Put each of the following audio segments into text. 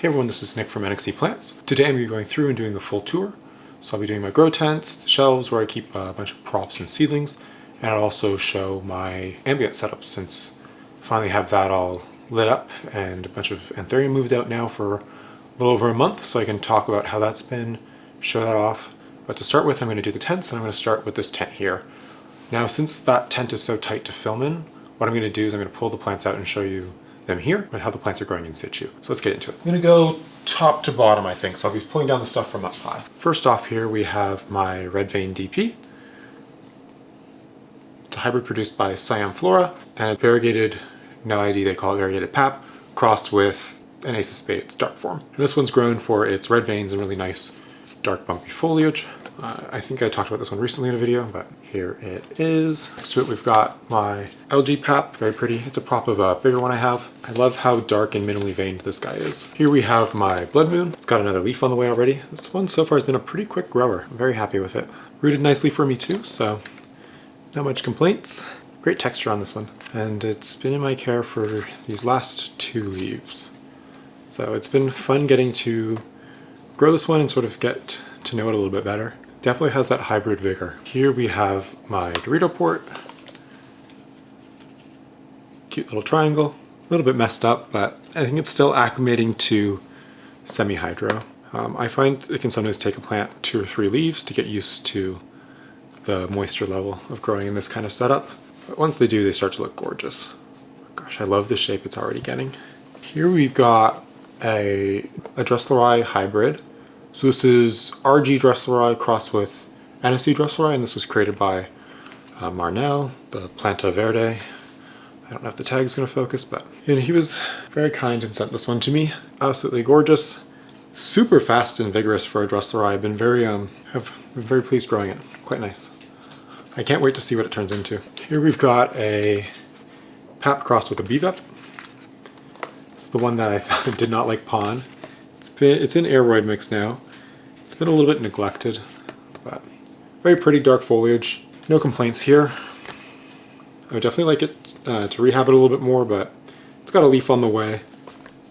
Hey everyone, this is Nick from Houseplant. Today I'm going to be going through and doing a full tour. So I'll be doing my grow tents, the shelves where I keep a bunch of props and seedlings, and I'll also show my ambient setup since I finally have that all lit up and a bunch of anthurium moved out now for a little over a month, so I can talk about how that's been, show that off. But to start with, I'm going to do the tents, and I'm going to start with this tent here. Now since that tent is so tight to film in, what I'm going to do is I'm going to pull the plants out and show you them here with how the plants are growing in situ. So let's get into it. I'm going to go top to bottom, I think, so I'll be pulling down the stuff from up high. First off here we have my red vein DP. It's a hybrid produced by Siam Flora and variegated, no ID, they call it variegated pap, crossed with an ace of spades dark form. And this one's grown for its red veins and really nice dark bumpy foliage. I think I talked about this one recently in a video, but here it is. Next to it we've got my algae pap, very pretty. It's a prop of a bigger one I have. I love how dark and minimally veined this guy is. Here we have my blood moon. It's got another leaf on the way already. This one so far has been a pretty quick grower. I'm very happy with it. Rooted nicely for me too, so not much complaints. Great texture on this one. And it's been in my care for these last 2 leaves. So it's been fun getting to grow this one and sort of get to know it a little bit better. Definitely has that hybrid vigor. Here we have my Dorito port. Cute little triangle. A little bit messed up, but I think it's still acclimating to semi-hydro. I find it can sometimes take a plant 2 or 3 leaves to get used to the moisture level of growing in this kind of setup. But once they do, they start to look gorgeous. Gosh, I love the shape it's already getting. Here we've got a Dressleri hybrid. So this is RG Dressleri crossed with NSC Dressleri, and this was created by Marnell, the Planta Verde. I don't know if the tag is going to focus, but he was very kind and sent this one to me. Absolutely gorgeous. Super fast and vigorous for a Dressleri. I've been very pleased growing it. Quite nice. I can't wait to see what it turns into. Here we've got a pap crossed with a BVEP. It's the one that I found did not like pawn. It's in aeroid mix now. It's been a little bit neglected, but very pretty dark foliage. No complaints here. I would definitely like it to rehab it a little bit more, but it's got a leaf on the way.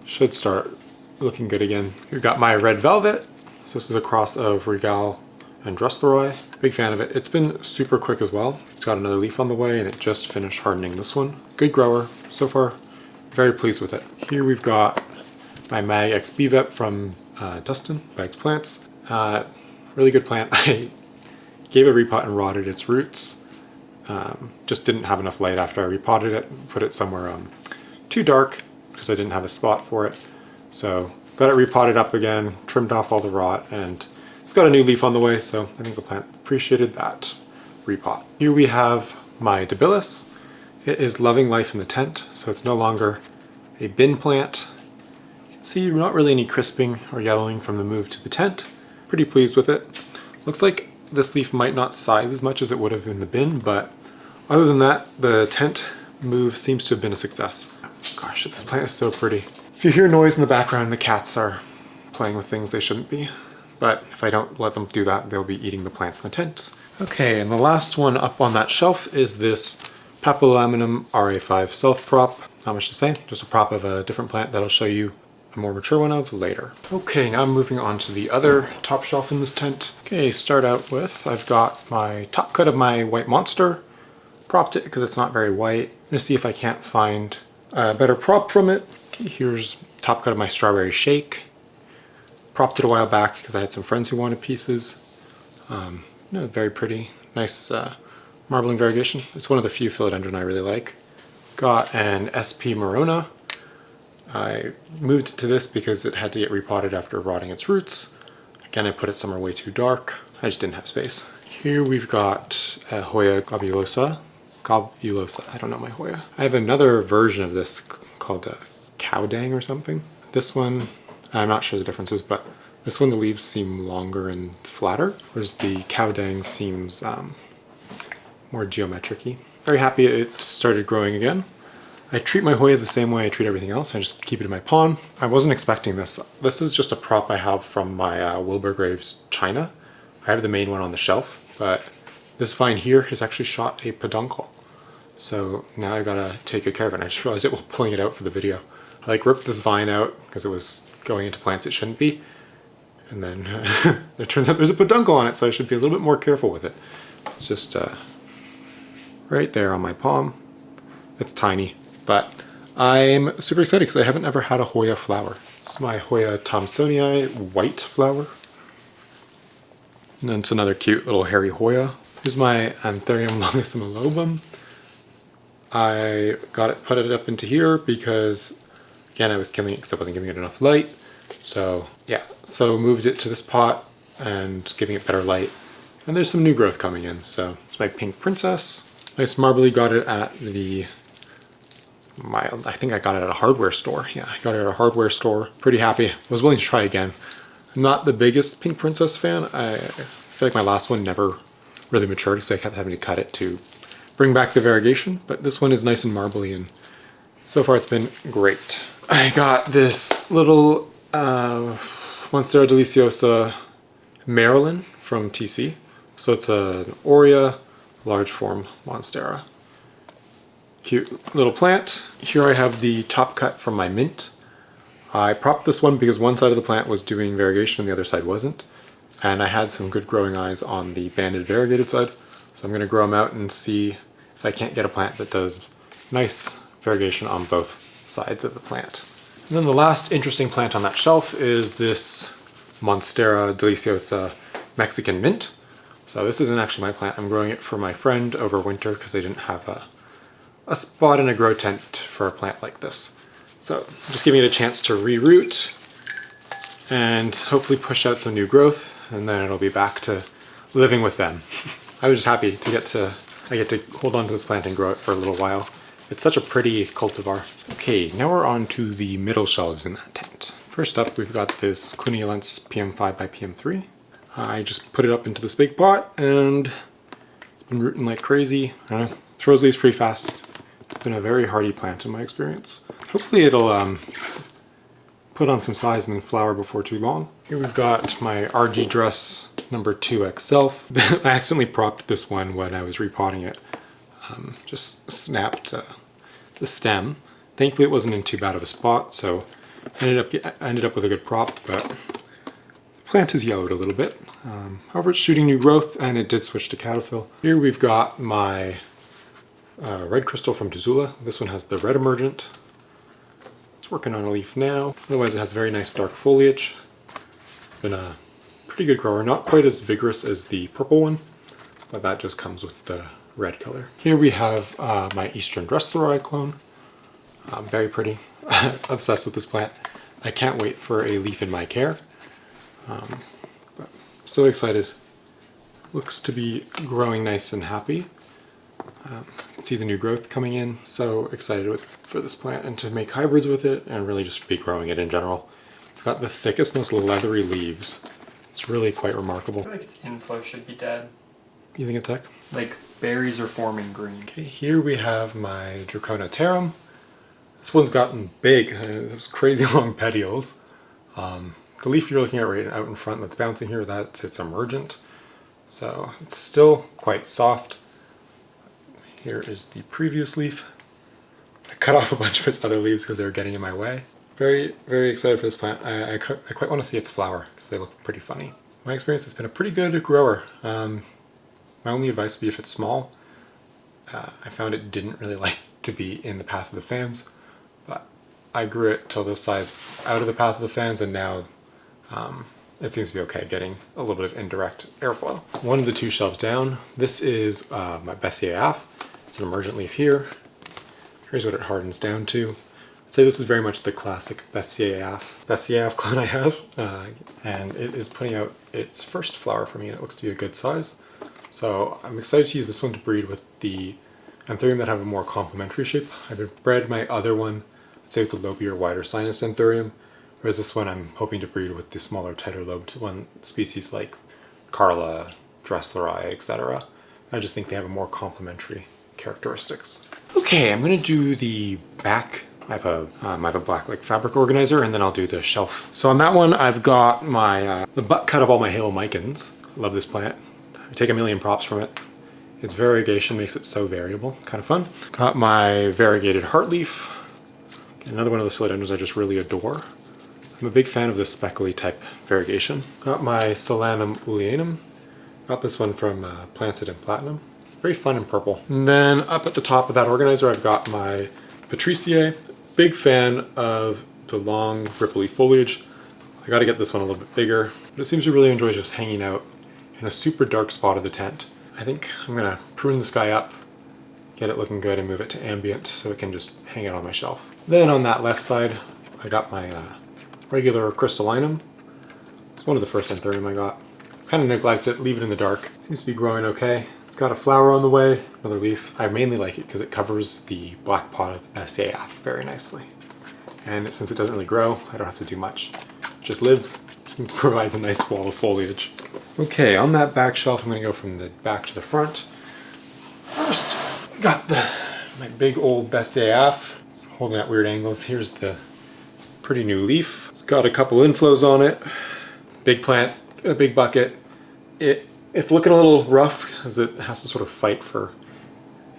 Should start looking good again. We've got my red velvet. So this is a cross of Regal and Dressleri. Big fan of it. It's been super quick as well. It's got another leaf on the way and it just finished hardening this one. Good grower. So far, very pleased with it. Here we've got my Mag X BVEP from Dustin by Plants. Really good plant. I gave it a repot and rotted its roots. Just didn't have enough light after I repotted it. Put it somewhere too dark because I didn't have a spot for it. So got it repotted up again, trimmed off all the rot, and it's got a new leaf on the way, so I think the plant appreciated that repot. Here we have my Debilis. It is loving life in the tent, so it's no longer a bin plant. See, not really any crisping or yellowing from the move to the tent. Pretty pleased with it. Looks like this leaf might not size as much as it would have in the bin, but other than that, the tent move seems to have been a success. Gosh, this plant is so pretty. If you hear noise in the background, the cats are playing with things they shouldn't be. But if I don't let them do that, they'll be eating the plants in the tents. Okay, and the last one up on that shelf is this Papilamaminum RA5 self-prop. Not much to say, just a prop of a different plant that I'll show you a more mature one of later. Okay, now I'm moving on to the other top shelf in this tent. Okay, start out with, I've got my top cut of my white monster. Propped it because it's not very white. I'm gonna see if I can't find a better prop from it. Okay, here's top cut of my strawberry shake. Propped it a while back because I had some friends who wanted pieces. Very pretty, nice marbling variegation. It's one of the few philodendron I really like. Got an SP Morona. I moved to this because it had to get repotted after rotting its roots. Again, I put it somewhere way too dark. I just didn't have space. Here we've got a Hoya globulosa. I don't know my Hoya. I have another version of this called a Cowdang or something. This one, I'm not sure the differences, but this one the leaves seem longer and flatter, whereas the Cowdang seems more geometric-y. Very happy it started growing again. I treat my Hoya the same way I treat everything else. I just keep it in my pond. I wasn't expecting this. This is just a prop I have from my Wilbur Graves China. I have the main one on the shelf, but this vine here has actually shot a peduncle. So now I've got to take good care of it. And I just realized it while pulling it out for the video. I like ripped this vine out because it was going into plants it shouldn't be. And then it turns out there's a peduncle on it, so I should be a little bit more careful with it. It's just right there on my palm. It's tiny, but I'm super excited because I haven't ever had a Hoya flower. This is my Hoya Thomsonii white flower. And then it's another cute little hairy Hoya. Here's my Anthurium longissima lobum. I put it up into here because, again, I was killing it because I wasn't giving it enough light. So yeah, so moved it to this pot and giving it better light. And there's some new growth coming in. So it's my pink princess. Nice marbly, got it at I think I got it at a hardware store. Yeah, I got it at a hardware store. Pretty happy. Was willing to try again. I'm not the biggest pink princess fan. I feel like my last one never really matured because I kept having to cut it to bring back the variegation. But this one is nice and marbly, and so far it's been great. I got this little Monstera deliciosa Maryland from TC. So it's an Aurea large form Monstera. Cute little plant. Here I have the top cut from my mint. I propped this one because one side of the plant was doing variegation and the other side wasn't. And I had some good growing eyes on the banded variegated side. So I'm going to grow them out and see if I can't get a plant that does nice variegation on both sides of the plant. And then the last interesting plant on that shelf is this Monstera deliciosa Mexican mint. So this isn't actually my plant. I'm growing it for my friend over winter because they didn't have a spot in a grow tent for a plant like this. So just giving it a chance to reroot and hopefully push out some new growth, and then it'll be back to living with them. I was just happy to I get to hold on to this plant and grow it for a little while. It's such a pretty cultivar. Okay, now we're on to the middle shelves in that tent. First up, we've got this Quiniolense PM5 by PM3. I just put it up into this big pot and it's been rooting like crazy. Throws leaves pretty fast. It's been a very hardy plant in my experience. Hopefully it'll put on some size and then flower before too long. Here we've got my RG Dress number 2 XL. I accidentally propped this one when I was repotting it. Just snapped the stem. Thankfully it wasn't in too bad of a spot, so I ended up with a good prop, but the plant has yellowed a little bit. However, it's shooting new growth and it did switch to Cataphyll. Here we've got my red crystal from Tazula. This one has the red emergent. It's working on a leaf now. Otherwise it has very nice dark foliage. Been a pretty good grower. Not quite as vigorous as the purple one, but that just comes with the red color. Here we have my Eastern Dresslerii clone. Very pretty. Obsessed with this plant. I can't wait for a leaf in my care. But so excited. Looks to be growing nice and happy. See the new growth coming in. So excited for this plant and to make hybrids with it and really just be growing it in general. It's got the thickest, most leathery leaves. It's really quite remarkable. I feel like its inflow should be dead. You think it's heck? Like berries are forming green. Okay, here we have my Draconoterum. This one's gotten big. There's crazy long petioles. The leaf you're looking at right out in front that's bouncing here, it's emergent. So it's still quite soft. Here is the previous leaf. I cut off a bunch of its other leaves because they were getting in my way. Very, very excited for this plant. I quite want to see its flower because they look pretty funny. My experience has been a pretty good grower. My only advice would be if it's small. I found it didn't really like to be in the path of the fans, but I grew it till this size out of the path of the fans, and now it seems to be okay getting a little bit of indirect airflow. One of the 2 shelves down, this is my Bessier Af. It's an emergent leaf here. Here's what it hardens down to. I'd say this is very much the classic Bessier Af clone I have, and it is putting out its first flower for me, and it looks to be a good size. So I'm excited to use this one to breed with the Anthurium that have a more complementary shape. I've bred my other one, I'd say with the lobier, wider sinus Anthurium, whereas this one I'm hoping to breed with the smaller, tighter lobed one, species like Carla, Dresslerii, etc. I just think they have a more complementary characteristics. Okay, I'm going to do the back. I have a black like fabric organizer, and then I'll do the shelf. So on that one, I've got my the butt cut of all my Halomycans. Love this plant. I take a million props from it. Its variegation makes it so variable, kind of fun. Got my variegated heartleaf, Another one of those philodendrons I just really adore. I'm a big fan of this speckly type variegation. Got my Solanum oleanum. Got this one from Planted in Platinum. Very fun and purple. And then up at the top of that organizer, I've got my Patriciae. Big fan of the long ripply foliage. I gotta get this one a little bit bigger, but it seems to really enjoy just hanging out in a super dark spot of the tent. I think I'm gonna prune this guy up, get it looking good, and move it to ambient so it can just hang out on my shelf. Then on that left side, I got my regular crystallinum. It's one of the first anthurium I got. Kind of neglect it, leave it in the dark. Seems to be growing okay. It's got a flower on the way, another leaf. I mainly like it because it covers the black potted SAF very nicely. And since it doesn't really grow, I don't have to do much. It just lives and provides a nice wall of foliage. Okay, on that back shelf, I'm gonna go from the back to the front. First, got my big old SAF. It's holding at weird angles. Here's the pretty new leaf. It's got a couple inflows on it. Big plant, a big bucket. It's looking a little rough as it has to sort of fight for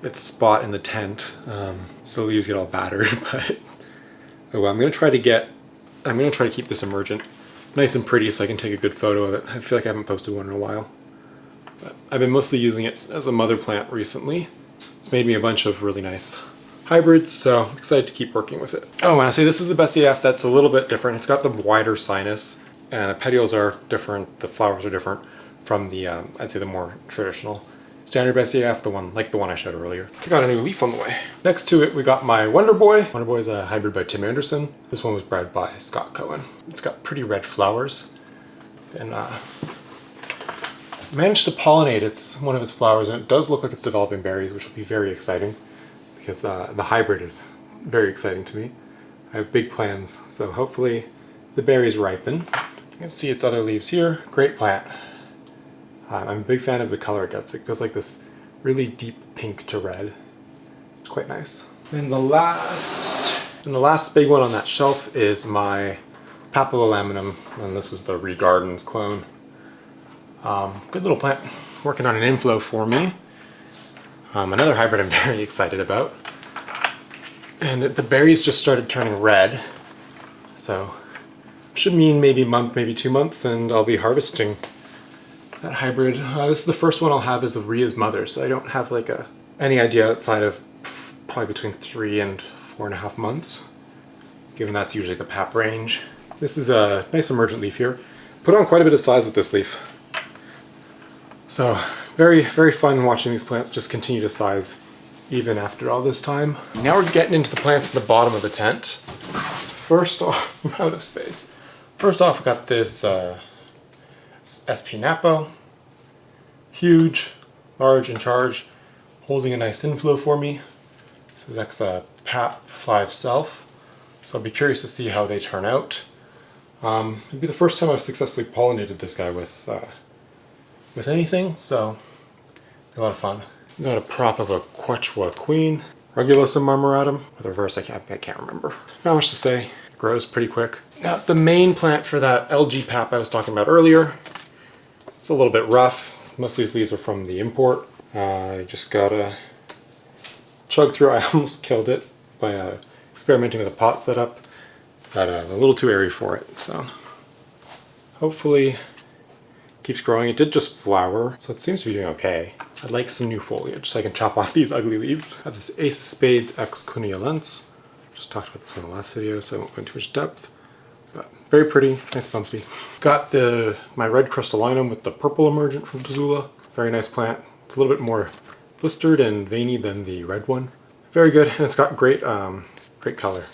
its spot in the tent. So the leaves get all battered, but oh well, I'm gonna try to keep this emergent nice and pretty so I can take a good photo of it. I feel like I haven't posted one in a while. But I've been mostly using it as a mother plant recently. It's made me a bunch of really nice hybrids, so I'm excited to keep working with it. Oh, and I say this is the Bessiaf that's a little bit different. It's got the wider sinus, and the petioles are different, the flowers are different from the, I'd say the more traditional standard Bessiaf, the one I showed earlier. It's got a new leaf on the way. Next to it, we got my Wonder Boy. Wonder Boy is a hybrid by Tim Anderson. This one was bred by Scott Cohen. It's got pretty red flowers, and managed to pollinate one of its flowers, and it does look like it's developing berries, which will be very exciting because the hybrid is very exciting to me. I have big plans, so hopefully the berries ripen. You can see its other leaves here. Great plant. I'm a big fan of the color it gets. It does like this really deep pink to red. It's quite nice. And the last big one on that shelf is my Papillolaminum, and this is the Ree Gardens clone. Good little plant, working on an inflow for me. Another hybrid I'm very excited about. And the berries just started turning red, so should mean maybe a month, maybe 2 months, and I'll be harvesting that hybrid. This is the first one I'll have as a Rhea's mother, so I don't have like any idea outside of probably between 3 and 4.5 months, given that's usually the pap range. This is a nice emergent leaf here. Put on quite a bit of size with this leaf. So very, very fun watching these plants just continue to size even after all this time. Now we're getting into the plants at the bottom of the tent. First off, I'm out of space. First off, we got this SP Napo. Huge, large in charge, holding a nice inflow for me. This is Pap 5 Self, so I'll be curious to see how they turn out. It'll be the first time I've successfully pollinated this guy with anything, so a lot of fun. Got a prop of a Quechua Queen, Regulosum marmoratum, with a reverse I can't remember. Not much to say, it grows pretty quick. Now the main plant for that LG Pap I was talking about earlier, it's a little bit rough. Most of these leaves are from the import. I just gotta chug through. I almost killed it by experimenting with a pot setup, but a little too airy for it, so hopefully keeps growing. It did just flower, so it seems to be doing okay. I'd like some new foliage so I can chop off these ugly leaves. I have this Ace of Spades X Cuneolens. Just talked about this in the last video, so I won't go into too much depth. But very pretty, nice bumpy. Got my red crystallinum with the purple emergent from Tazula. Very nice plant. It's a little bit more blistered and veiny than the red one. Very good, and it's got great color.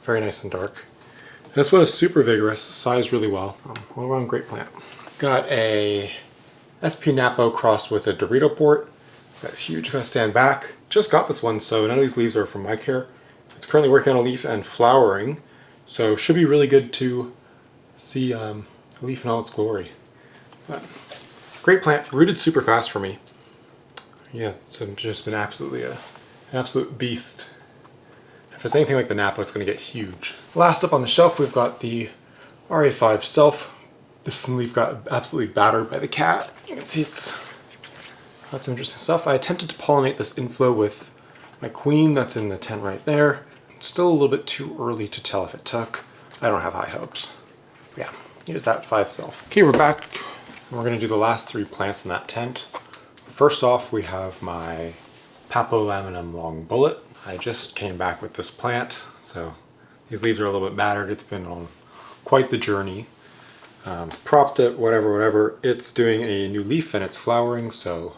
Very nice and dark. And this one is super vigorous, sized really well. All around great plant. Got a SP Napo crossed with a Dorito port. That's huge, gotta stand back. Just got this one, so none of these leaves are from my care. It's currently working on a leaf and flowering, so should be really good to see a leaf in all its glory. But great plant, rooted super fast for me. Yeah, it's just been absolutely an absolute beast. If it's anything like the Napa, it's gonna get huge. Last up on the shelf, we've got the RA5 Self. This leaf got absolutely battered by the cat. You can see it's got some interesting stuff. I attempted to pollinate this inflow with my queen that's in the tent right there. Still a little bit too early to tell if it took. I don't have high hopes. Yeah, here's that 5 self. Okay, we're back. We're gonna do the last 3 plants in that tent. First off, we have my Papolaminum long bullet. I just came back with this plant, so these leaves are a little bit battered. It's been on quite the journey. Propped it, whatever. It's doing a new leaf and it's flowering, so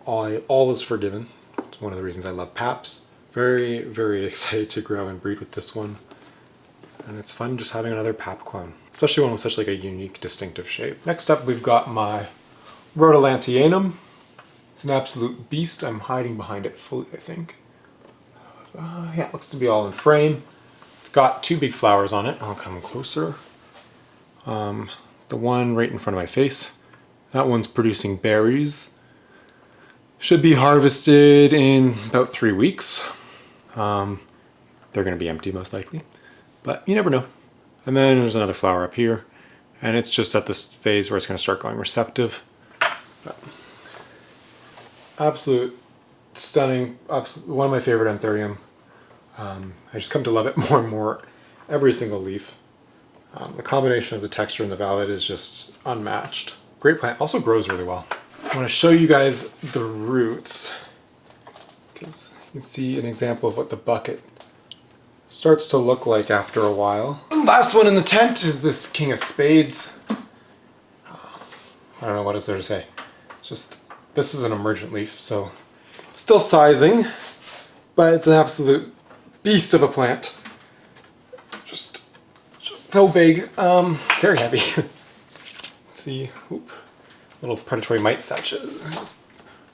all is forgiven. It's one of the reasons I love Paps. Very, very excited to grow and breed with this one. And it's fun just having another Pap clone, especially one with such like a unique, distinctive shape. Next up, we've got my Rhodolantianum. It's an absolute beast. I'm hiding behind it fully, I think. Yeah, it looks to be all in frame. It's got 2 big flowers on it. I'll come closer. The one right in front of my face, that one's producing berries. Should be harvested in about 3 weeks. They're going to be empty most likely, but you never know. And then there's another flower up here, and it's just at this phase where it's going to start going receptive. But absolute stunning, one of my favorite Anthurium. I just come to love it more and more every single leaf. The combination of the texture and the valid is just unmatched. Great plant, also grows really well. I want to show you guys the roots, because you can see an example of what the bucket starts to look like after a while. And last one in the tent is this King of Spades. I don't know what is there to say. It's just, this is an emergent leaf, so it's still sizing, but it's an absolute beast of a plant. Just so big, very heavy. Let's see, oop, little predatory mite setch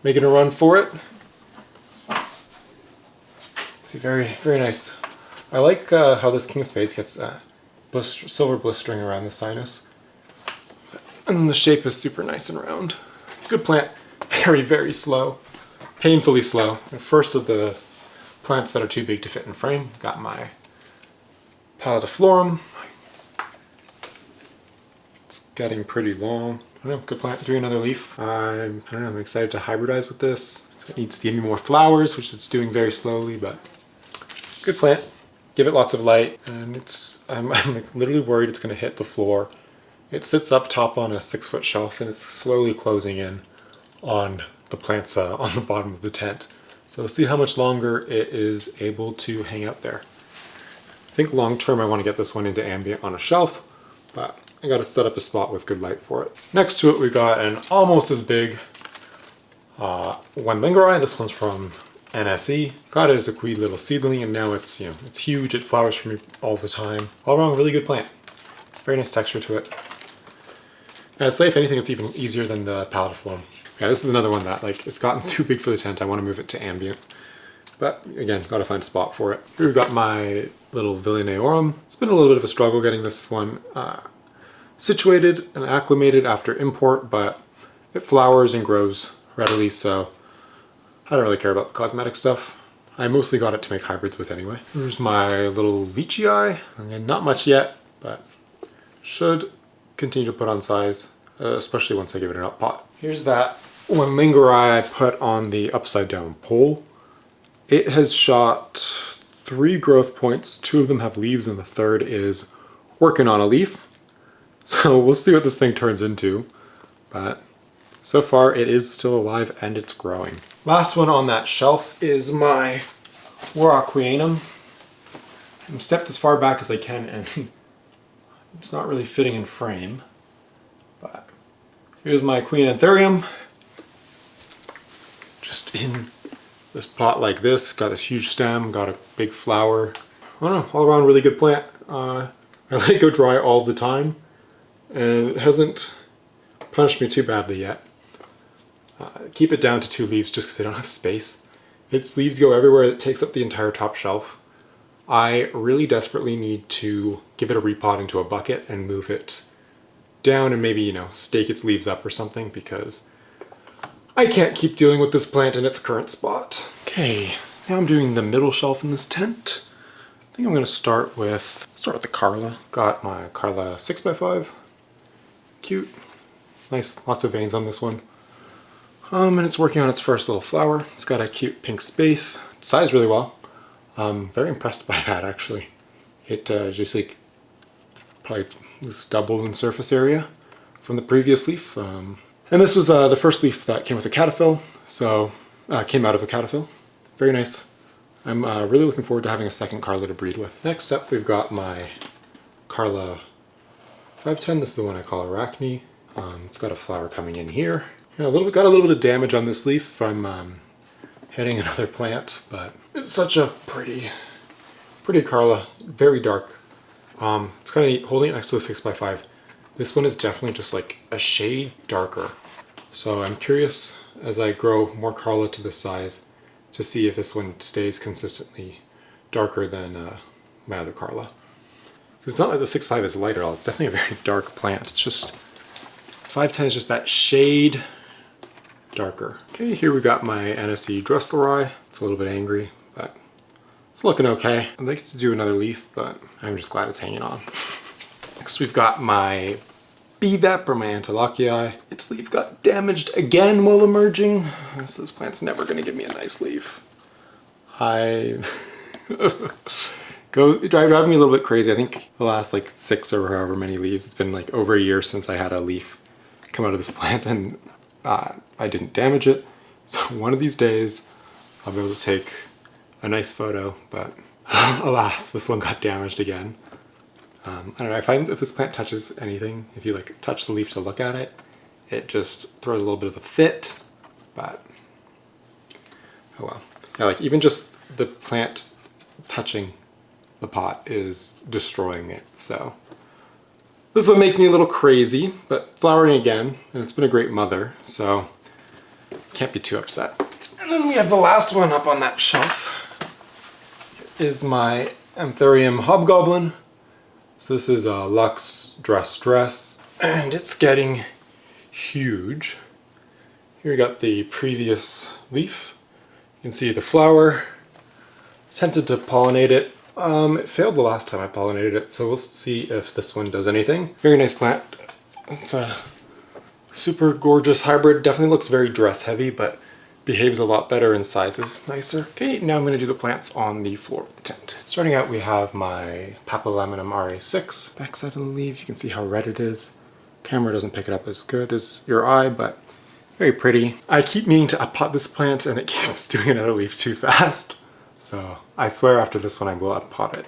making a run for it. See, very, very nice. I like how this King of Spades gets silver blistering around the sinus. And the shape is super nice and round. Good plant, very, very slow, painfully slow. The first of the plants that are too big to fit in frame. Got my Pallitiflorum. It's getting pretty long. I don't know, good plant. Doing another leaf. I don't know, I'm excited to hybridize with this. It needs to give me more flowers, which it's doing very slowly, but good plant. Give it lots of light, and I'm like literally worried it's going to hit the floor. It sits up top on a 6-foot shelf, and it's slowly closing in on the plants on the bottom of the tent. So we'll see how much longer it is able to hang out there. I think long term I want to get this one into ambient on a shelf, but I got to set up a spot with good light for it. Next to it we got an almost as big Wenlingeri. This one's from NSE. Got it as a wee little seedling, and now it's, it's huge. It flowers for me all the time. All around, really good plant. Very nice texture to it. And I'd say if anything, it's even easier than the Pallitiflorum. Yeah, this is another one that, like, it's gotten too big for the tent. I want to move it to ambient. But again, got to find a spot for it. Here we've got my little Villeneorum. It's been a little bit of a struggle getting this one situated and acclimated after import, but it flowers and grows readily, so I don't really care about the cosmetic stuff. I mostly got it to make hybrids with anyway. Here's my little Veitchii. Again, not much yet, but should continue to put on size, especially once I give it an up pot. Here's that Wenlingeri I put on the upside down pole. It has shot 3 growth points. 2 of them have leaves, and the third is working on a leaf. So we'll see what this thing turns into, but so far it is still alive and it's growing. Last one on that shelf is my Warocqueanum. I'm stepped as far back as I can, and it's not really fitting in frame, but here's my Queen Anthurium. Just in this pot like this, got this huge stem, got a big flower. I don't know, all around really good plant. I let it go dry all the time, and it hasn't punished me too badly yet. Keep it down to 2 leaves just because I don't have space. Its leaves go everywhere. It takes up the entire top shelf. I really desperately need to give it a repot into a bucket and move it down and maybe, stake its leaves up or something, because I can't keep dealing with this plant in its current spot. Okay, now I'm doing the middle shelf in this tent. I think I'm going to start with the Carla. Got my Carla 6x5. Cute. Nice, lots of veins on this one. And it's working on its first little flower. It's got a cute pink spathe. It's sized really well. I'm very impressed by that actually. It just like probably was double in surface area from the previous leaf. And this was the first leaf that came with a cataphyll, so came out of a cataphyll. Very nice. I'm really looking forward to having a second Carla to breed with. Next up, we've got my Carla 510. This is the one I call Arachne. It's got a flower coming in here. Got a little bit of damage on this leaf from hitting another plant, but it's such a pretty Carla, very dark. It's kind of neat holding it next to the 6x5. This one is definitely just like a shade darker. So I'm curious as I grow more Carla to this size to see if this one stays consistently darker than my other Carla. It's not like the 6.5 is light at all. It's definitely a very dark plant. It's just 510 is just that shade darker. Okay, here we got my NSE Dressleri. It's a little bit angry, but it's looking okay. I'd like to do another leaf, but I'm just glad it's hanging on. Next we've got my BVEP or my Antilocii. Its leaf got damaged again while emerging. So this plant's never gonna give me a nice leaf. Driving me a little bit crazy. I think the last like 6 or however many leaves, it's been like over a year since I had a leaf come out of this plant and I didn't damage it. So one of these days I'll be able to take a nice photo, but alas, this one got damaged again. I don't know, I find if this plant touches anything, if you like touch the leaf to look at it, it just throws a little bit of a fit, but oh well. Yeah, like even just the plant touching the pot is destroying it, so. This one makes me a little crazy, but flowering again, and it's been a great mother, so can't be too upset. And then we have the last one up on that shelf. Here is my Anthurium Hobgoblin. So this is a Lux Dress, and it's getting huge. Here we got the previous leaf. You can see the flower. Attempted to pollinate it. It failed the last time I pollinated it, so we'll see if this one does anything. Very nice plant. It's a super gorgeous hybrid. Definitely looks very dress heavy, but behaves a lot better and sizes nicer. Okay, now I'm going to do the plants on the floor of the tent. Starting out, we have my Papilamenum RA6. Backside of the leaf, you can see how red it is. Camera doesn't pick it up as good as your eye, but very pretty. I keep meaning to uppot this plant and it keeps doing another leaf too fast. So I swear after this one I will uppot it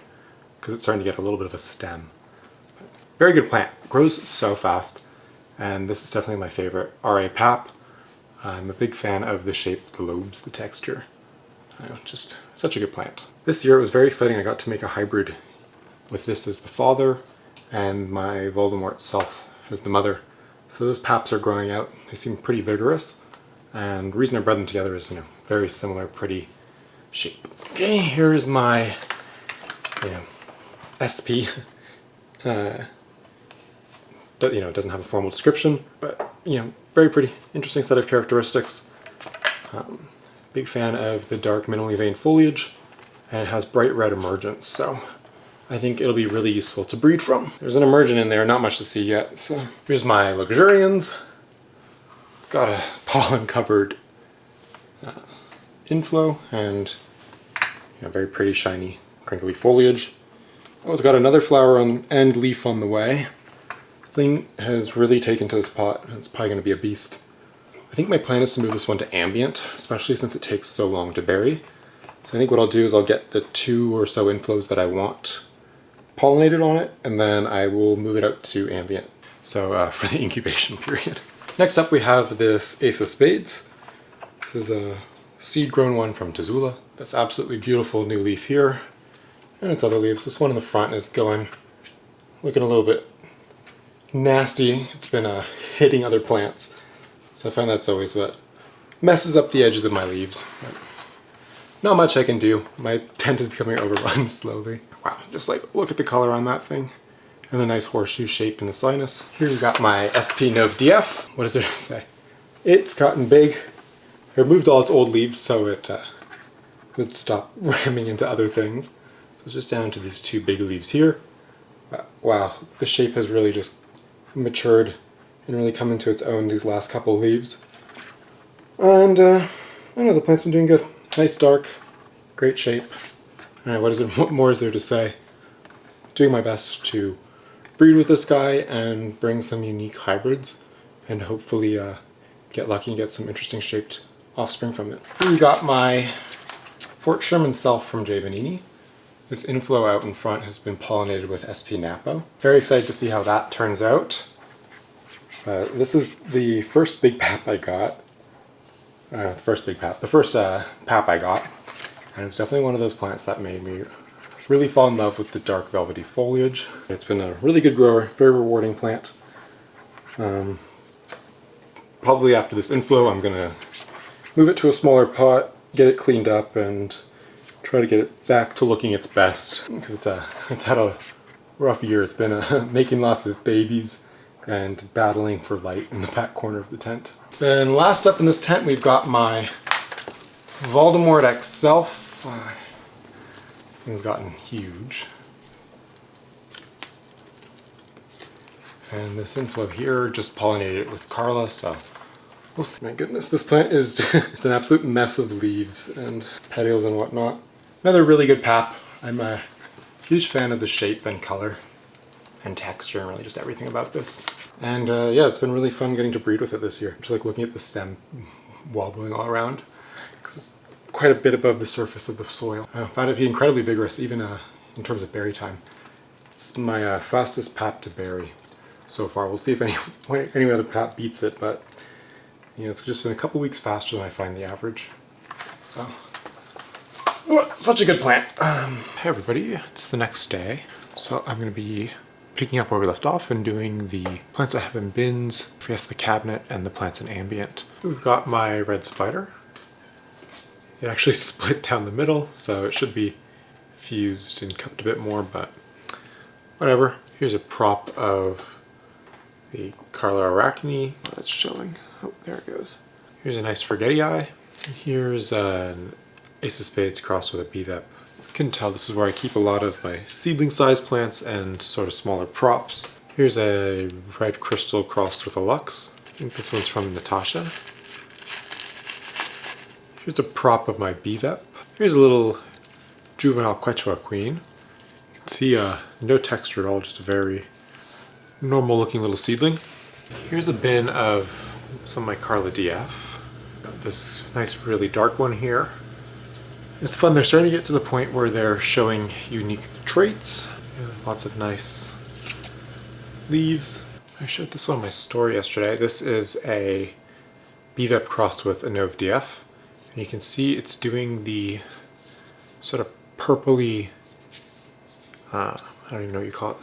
because it's starting to get a little bit of a stem. But very good plant, grows so fast, and this is definitely my favorite RA Pap. I'm a big fan of the shape, the lobes, the texture. Just such a good plant. This year it was very exciting. I got to make a hybrid with this as the father and my Voldemort self as the mother. So those paps are growing out. They seem pretty vigorous, and the reason I bred them together is, very similar, pretty shape. Okay, here's my SP. It doesn't have a formal description, but very pretty, interesting set of characteristics. Big fan of the dark minimally veined foliage, and it has bright red emergence, so I think it'll be really useful to breed from. There's an emergent in there, not much to see yet. So here's my Luxurians. Got a pollen covered inflow and very pretty shiny crinkly foliage. Oh, it's got another flower and leaf on the way. This thing has really taken to this pot. It's probably going to be a beast. I think my plan is to move this one to ambient, especially since it takes so long to berry. So I think what I'll do is I'll get the 2 or so inflows that I want pollinated on it, and then I will move it out to ambient. So for the incubation period. Next up we have this Ace of Spades. This is a seed-grown one from Tazula. That's absolutely beautiful new leaf here. And its other leaves. This one in the front is looking a little bit nasty. It's been hitting other plants. So I find that's always what messes up the edges of my leaves. But not much I can do. My tent is becoming overrun slowly. Wow, just look at the color on that thing. And the nice horseshoe shape in the sinus. Here we got my SP Nov DF. What is there to say? It's gotten big. I removed all its old leaves so it would stop ramming into other things. So it's just down to these 2 big leaves here. Wow, the shape has really just matured and really come into its own these last couple leaves. And I don't know, the plant's been doing good. Nice dark, great shape. Alright, what more is there to say? Doing my best to breed with this guy and bring some unique hybrids and hopefully get lucky and get some interesting shaped offspring from it. We got my Fort Sherman Self from J. Bonini. This inflow out in front has been pollinated with SP Napo. Very excited to see how that turns out. This is the first big pap I got. The first pap I got. And it's definitely one of those plants that made me really fall in love with the dark velvety foliage. It's been a really good grower, very rewarding plant. Probably after this inflow I'm going to move it to a smaller pot, get it cleaned up, and try to get it back to looking its best. Because it's had a rough year. It's been making lots of babies and battling for light in the back corner of the tent. Then last up in this tent we've got my Voldemort X Self. This thing's gotten huge. And this inflow here just pollinated it with Carla, so we'll see. My goodness, this plant is just an absolute mess of leaves and petioles and whatnot. Another really good pap. I'm a huge fan of the shape and color and texture and really just everything about this. And yeah, it's been really fun getting to breed with it this year. Just like looking at the stem wobbling all around. Quite a bit above the surface of the soil. I found it to be incredibly vigorous, even in terms of berry time. It's my fastest pap to berry so far. We'll see if any other pap beats it, but you know, it's just been a couple weeks faster than I find the average. So, such a good plant. Hey everybody, it's the next day. So I'm going to be picking up where we left off and doing the plants I have in bins, the cabinet, and the plants in ambient. We've got my red spider. It actually split down the middle, so it should be fused and cupped a bit more, but whatever. Here's a prop of the Carla Arachne. That's showing. Oh, there it goes. Here's a nice Forgetii. Here's an Ace of Spades crossed with a BVEP. You can tell this is where I keep a lot of my seedling size plants and sort of smaller props. Here's a red crystal crossed with a Lux. I think this one's from Natasha. Here's a prop of my BVEP. Here's a little juvenile Quechua queen. You can see no texture at all, just a very normal looking little seedling. Here's a bin of some of my Carla DF. Got this nice really dark one here. It's fun, they're starting to get to the point where they're showing unique traits. Lots of nice leaves. I showed this one in my story yesterday. This is a BVEP crossed with a Nov DF. And you can see it's doing the sort of purpley, I don't even know what you call it,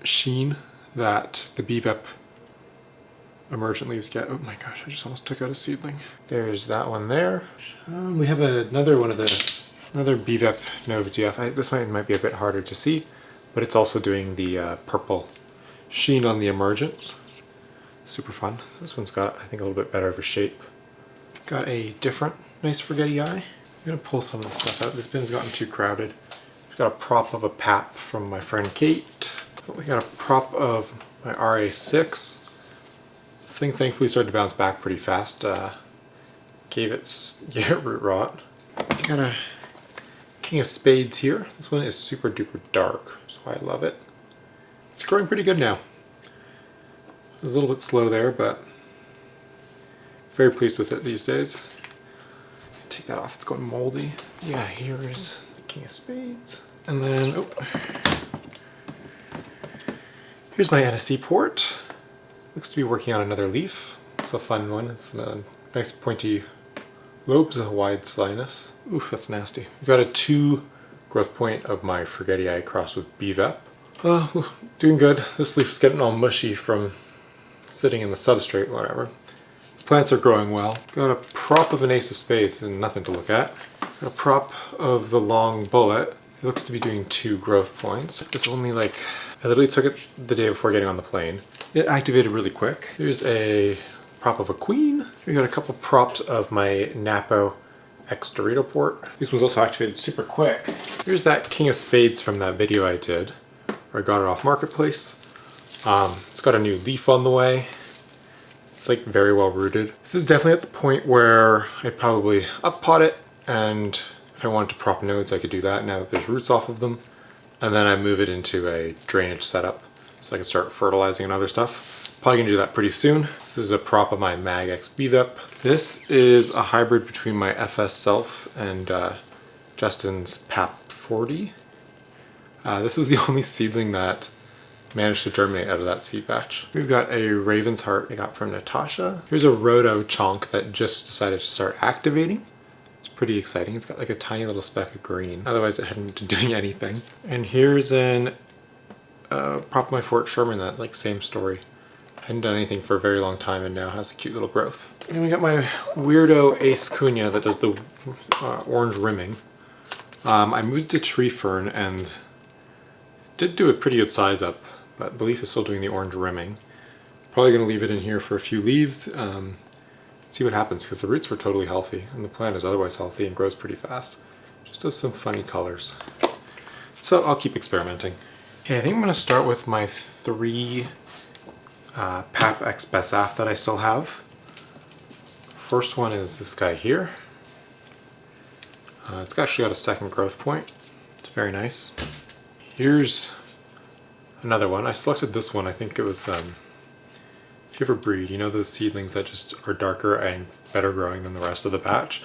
sheen that the BVEP emergent leaves get. Oh my gosh, I just almost took out a seedling. There's that one there. We have another one of another BVEP Nova DF. This one might be a bit harder to see, but it's also doing the purple sheen on the emergent. Super fun. This one's got, I think, a little bit better of a shape. Got a different nice Forgetii. I'm going to pull some of the stuff out. This bin's gotten too crowded. We've got a prop of a pap from my friend Kate. We got a prop of my RA6. This thing thankfully started to bounce back pretty fast. Gave it root rot. Got a King of Spades here. This one is super duper dark, that's why I love it. It's growing pretty good now. It was a little bit slow there, but very pleased with it these days. Take that off, it's going moldy. Yeah, here's the King of Spades. And then, oh, here's my NSC port. Looks to be working on another leaf. It's a fun one. It's a nice pointy lobes, a wide slyness. Oof, that's nasty. We've got a 2 growth point of my Forgetii crossed with BVEP. Doing good. This leaf's getting all mushy from sitting in the substrate, whatever. Plants are growing well. Got a prop of an Ace of Spades and nothing to look at. Got a prop of the Long Bullet. It looks to be doing 2 growth points. This only I literally took it the day before getting on the plane. It activated really quick. Here's a prop of a Queen. We got a couple props of my Napo X Dorito port. These ones also activated super quick. Here's that King of Spades from that video I did, where I got it off Marketplace. It's got a new leaf on the way. It's very well rooted. This is definitely at the point where I probably up pot it and If I wanted to prop nodes, I could do that now that there's roots off of them. And then I move it into a drainage setup so I can start fertilizing and other stuff. Probably gonna do that pretty soon. This is a prop of my Mag X BVEP. This is a hybrid between my FS Self and Justin's PAP 40. This was the only seedling that managed to germinate out of that seed batch. We've got a Raven's Heart I got from Natasha. Here's a Roto Chonk that just decided to start activating. It's pretty exciting. It's got like a tiny little speck of green. Otherwise it hadn't been doing anything. And here's an prop of my Fort Sherman, that like same story. Hadn't done anything for a very long time and now has a cute little growth. And we got my weirdo Ace Cunha that does the orange rimming. I moved to Tree Fern and did do a pretty good size up, but Belief is still doing the orange rimming. Probably going to leave it in here for a few leaves, see what happens, because the roots were totally healthy and the plant is otherwise healthy and grows pretty fast. Just does some funny colors. So I'll keep experimenting. Okay, I think I'm going to start with my 3 PAP X Besaf that I still have. First one is this guy here. It's actually got a second growth point. It's very nice. Here's another one. I selected this one. I think it was, if you ever breed, you know those seedlings that just are darker and better growing than the rest of the batch?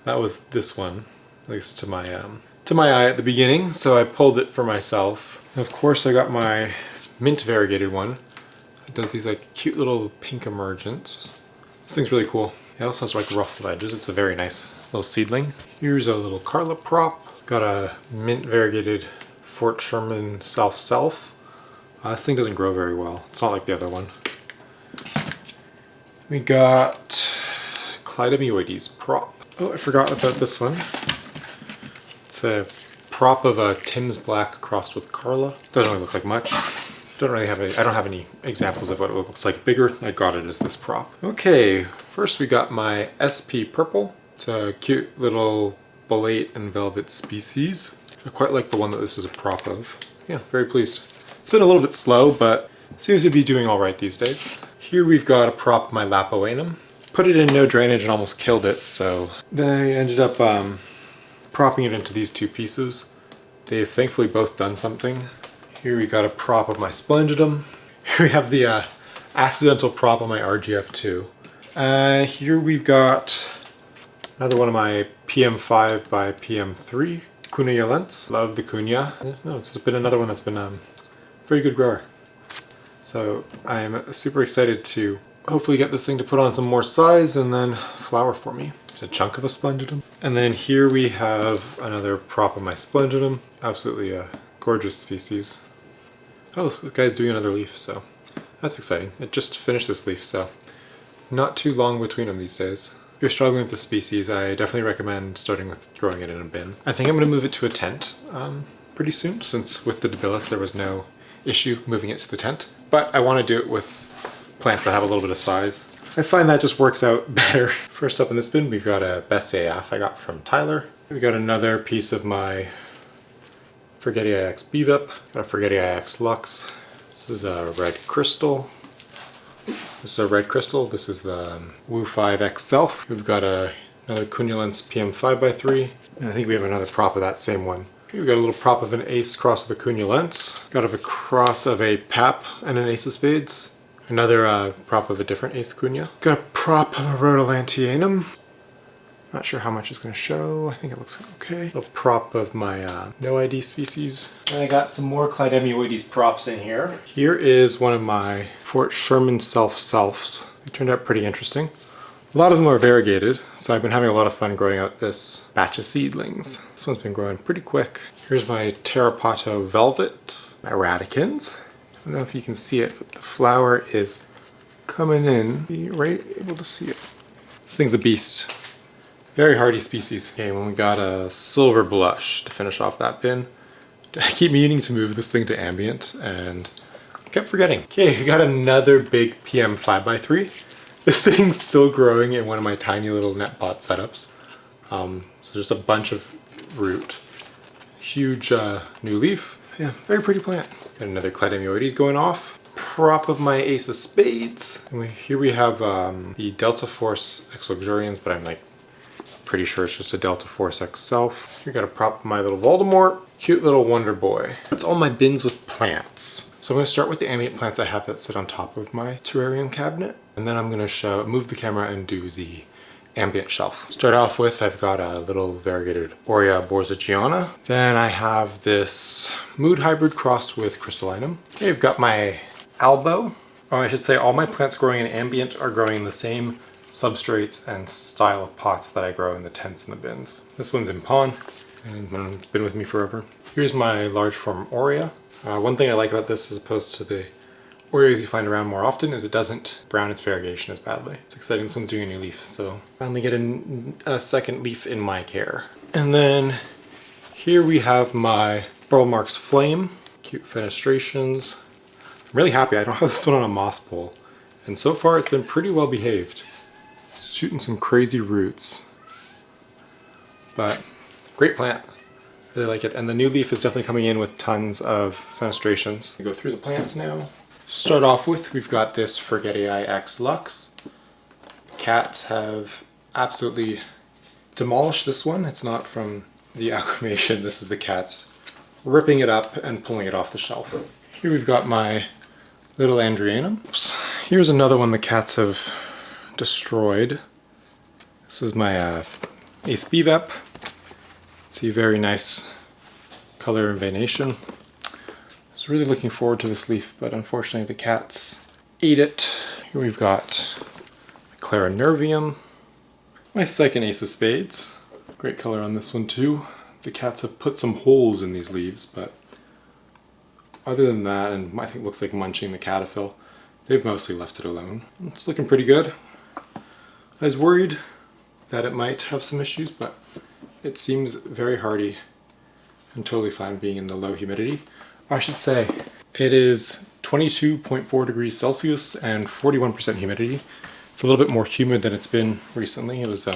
That was this one, at least to my eye at the beginning, so I pulled it for myself. And of course I got my mint variegated one. It does these like cute little pink emergence. This thing's really cool. It also has like ruffled edges. It's a very nice little seedling. Here's a little Carla prop. Got a mint variegated Fort Sherman Self. This thing doesn't grow very well. It's not like the other one. We got Clytemioides prop. Oh, I forgot about this one. It's a prop of a Tim's Black crossed with Carla. Doesn't really look like much. I don't have any examples of what it looks like bigger. I got it as this prop. Okay, first we got my SP Purple. It's a cute little bolete and velvet species. I quite like the one that this is a prop of. Yeah, very pleased. It's been a little bit slow, but seems to be doing all right these days. Here we've got a prop of my Lapoanum. Put it in no drainage and almost killed it, so then I ended up propping it into these 2 pieces. They've thankfully both done something. Here we got a prop of my Splendidum. Here we have the accidental prop of my RGF2. Here we've got another one of my PM5 by PM3. Cunha Lens. Love the Cunha. No, it's been another one that's been a very good grower. So I'm super excited to hopefully get this thing to put on some more size and then flower for me. It's a chunk of a Splendidum. And then here we have another prop of my Splendidum. Absolutely a gorgeous species. Oh, this guy's doing another leaf, so that's exciting. It just finished this leaf, so not too long between them these days. If you're struggling with the species, I definitely recommend starting with growing it in a bin. I think I'm going to move it to a tent pretty soon, since with the Debilis there was no issue moving it to the tent. But I want to do it with plants that have a little bit of size. I find that just works out better. First up in this bin, we've got a Best AF I got from Tyler. We got another piece of my Forgetti IX BVEP. Got a Forgetti IX Lux. This is a red crystal. This is a red crystal. This is the Wu 5X Self. We've got another Cunulence PM5x3. And I think we have another prop of that same one. We've got a little prop of an Ace cross with a Cunulence. Got a cross of a Pap and an Ace of Spades. Another prop of a different Ace Cunha. Got a prop of a Rhodolantianum. Not sure how much it's going to show. I think it looks okay. A little prop of my no ID species. And I got some more Clytemioides props in here. Here is one of my Fort Sherman Selfs. They turned out pretty interesting. A lot of them are variegated, so I've been having a lot of fun growing out this batch of seedlings. This one's been growing pretty quick. Here's my Terrapato Velvet, my Radicans. I don't know if you can see it, but the flower is coming in. Be right able to see it. This thing's a beast. Very hardy species. Okay, when we got a Silver Blush to finish off that bin. I keep meaning to move this thing to ambient and kept forgetting. Okay, we got another big PM 5x3. This thing's still growing in one of my tiny little net pot setups. So just a bunch of root. Huge new leaf. Yeah, very pretty plant. Got another Clytemioides going off. Prop of my Ace of Spades. And here we have the Delta Force Ex Luxurians, but I'm like pretty sure it's just a Delta Force XL. We got a prop of my little Voldemort. Cute little Wonder Boy. That's all my bins with plants. So I'm going to start with the ambient plants I have that sit on top of my terrarium cabinet. And then I'm going to move the camera and do the ambient shelf. Start off with, I've got a little variegated Aurea Borsigiana. Then I have this Mood Hybrid crossed with Crystallinum. Okay, I've got my Albo. Oh, I should say all my plants growing in ambient are growing in the same substrates and style of pots that I grow in the tents and the bins. This one's in Pawn, and it's been with me forever. Here's my large form Aurea. One thing I like about this as opposed to the Oreos you find around more often is it doesn't brown its variegation as badly. It's exciting, this one's doing a new leaf, so finally get a second leaf in my care. And then here we have my Burl Marks Flame, cute fenestrations. I'm really happy I don't have this one on a moss pole, and so far it's been pretty well behaved. Shooting some crazy roots, but great plant. Really like it, and the new leaf is definitely coming in with tons of fenestrations. We go through the plants now. Start off with, we've got this Forgetii X Lux. Cats have absolutely demolished this one. It's not from the acclimation, this is the cats ripping it up and pulling it off the shelf. Here we've got my little Andrianum. Oops. Here's another one the cats have destroyed. This is my Ace Bevep. See, very nice color and venation. I was really looking forward to this leaf, but unfortunately the cats ate it. Here we've got Clara Nervium, my second Ace of Spades. Great color on this one too. The cats have put some holes in these leaves, but other than that, and I think it looks like munching the Cataphil, they've mostly left it alone. It's looking pretty good. I was worried that it might have some issues, but it seems very hardy and totally fine being in the low humidity. I should say, it is 22.4 degrees Celsius and 41% humidity. It's a little bit more humid than it's been recently. It was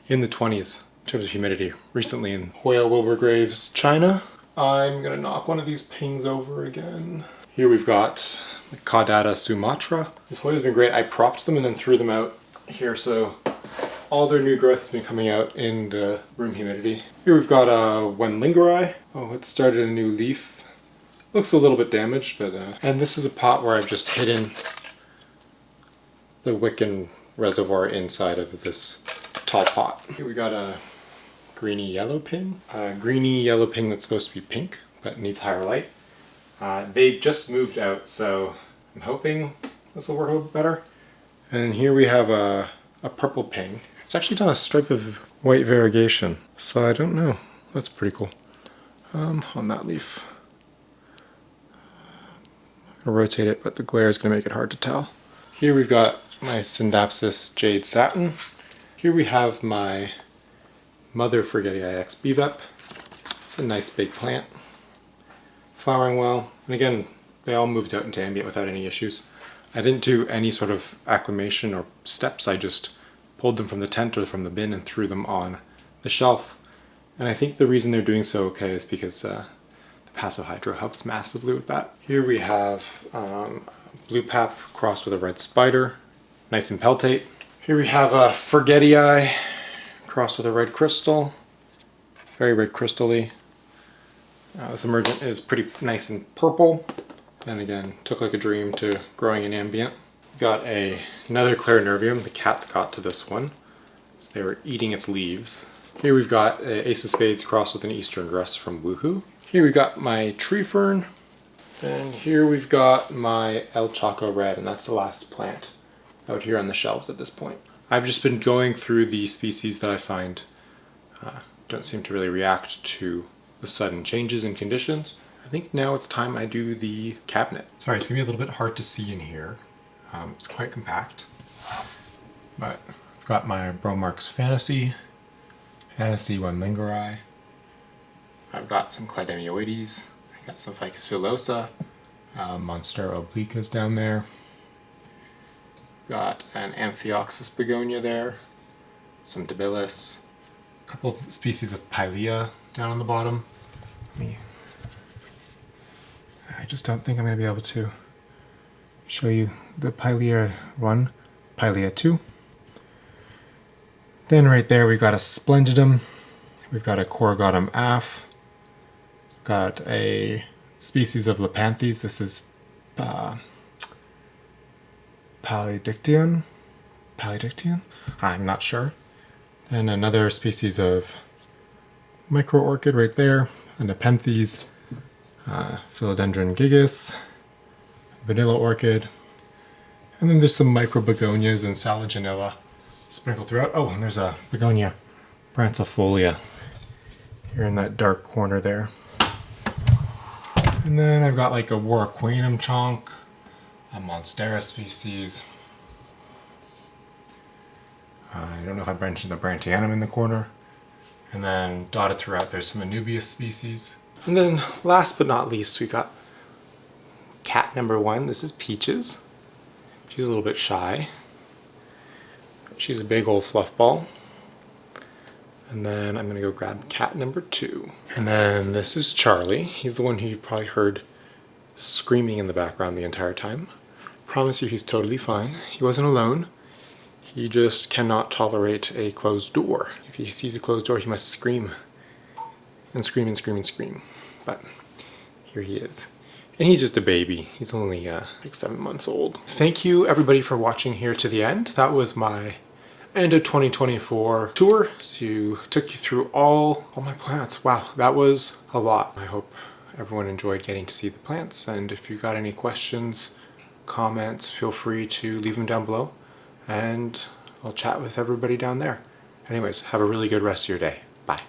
in the 20s in terms of humidity recently in Hoya Wilburgrave's China. I'm gonna knock one of these pings over again. Here we've got the Caudata Sumatra. This Hoya's been great. I propped them and then threw them out here, so all their new growth has been coming out in the room humidity. Here we've got Wenlingeri. Oh, it started a new leaf. Looks a little bit damaged, but and this is a pot where I've just hidden the Wiccan reservoir inside of this tall pot. Here we got a greeny yellow ping. A greeny yellow ping that's supposed to be pink, but needs higher light. They've just moved out, so I'm hoping this will work a little better. And here we have a purple ping. It's actually done a stripe of white variegation, so I don't know. That's pretty cool. On that leaf. I'm gonna rotate it, but the glare is gonna make it hard to tell. Here we've got my Syndapsis Jade Satin. Here we have my Mother Forgetii X Bevep. It's a nice big plant. Flowering well. And again, they all moved out into ambient without any issues. I didn't do any sort of acclimation or steps. I just pulled them from the tent or from the bin and threw them on the shelf. And I think the reason they're doing so okay is because the passive hydro helps massively with that. Here we have Blue Pap crossed with a red spider. Nice and peltate. Here we have a Forgetii crossed with a red crystal. Very red crystal-y. This emergent is pretty nice and purple. And again, took like a dream to growing in ambient. Got another Clarinervium. The cats got to this one, so they were eating its leaves. Here we've got Ace of Spades crossed with an Eastern Dress from Woohoo. Here we got my Tree Fern. And here we've got my El Chaco Red, and that's the last plant out here on the shelves at this point. I've just been going through the species that I find don't seem to really react to the sudden changes in conditions. I think now it's time I do the cabinet. Sorry, it's gonna be a little bit hard to see in here. It's quite compact, but I've got my Bromarks Fantasy Wenlingeri. I've got some Clademioides. I got some Ficus filosa. Monstera obliquas down there. Got an Amphioxus begonia there. Some Debilis. A couple of species of Pilea down on the bottom. I just don't think I'm going to be able to show you the Pilea 1, Pilea 2. Then right there we've got a Splendidum, we've got a Corrugatum af, got a species of Lepanthes. This is Paludictium? I'm not sure. And another species of micro orchid right there, a Nepenthes, Philodendron gigas, vanilla orchid, and then there's some micro begonias and Salaginella sprinkled throughout. Oh, and there's a begonia brancifolia here in that dark corner there. And then I've got like a Warraquanum chonk, a Monstera species. I don't know if I mentioned the Brantianum in the corner. And then dotted throughout there's some Anubias species. And then last but not least we've got cat number 1. This is Peaches. She's a little bit shy. She's a big old fluff ball. And then I'm going to go grab cat number 2. And then this is Charlie. He's the one who you probably heard screaming in the background the entire time. Promise you he's totally fine. He wasn't alone. He just cannot tolerate a closed door. If he sees a closed door, he must scream. And scream and scream and scream. But here he is. And he's just a baby. He's only like 7 months old. Thank you everybody for watching here to the end. That was my end of 2024 tour. So took you through all my plants. Wow, that was a lot. I hope everyone enjoyed getting to see the plants. And if you got any questions, comments, feel free to leave them down below. And I'll chat with everybody down there. Anyways, have a really good rest of your day. Bye.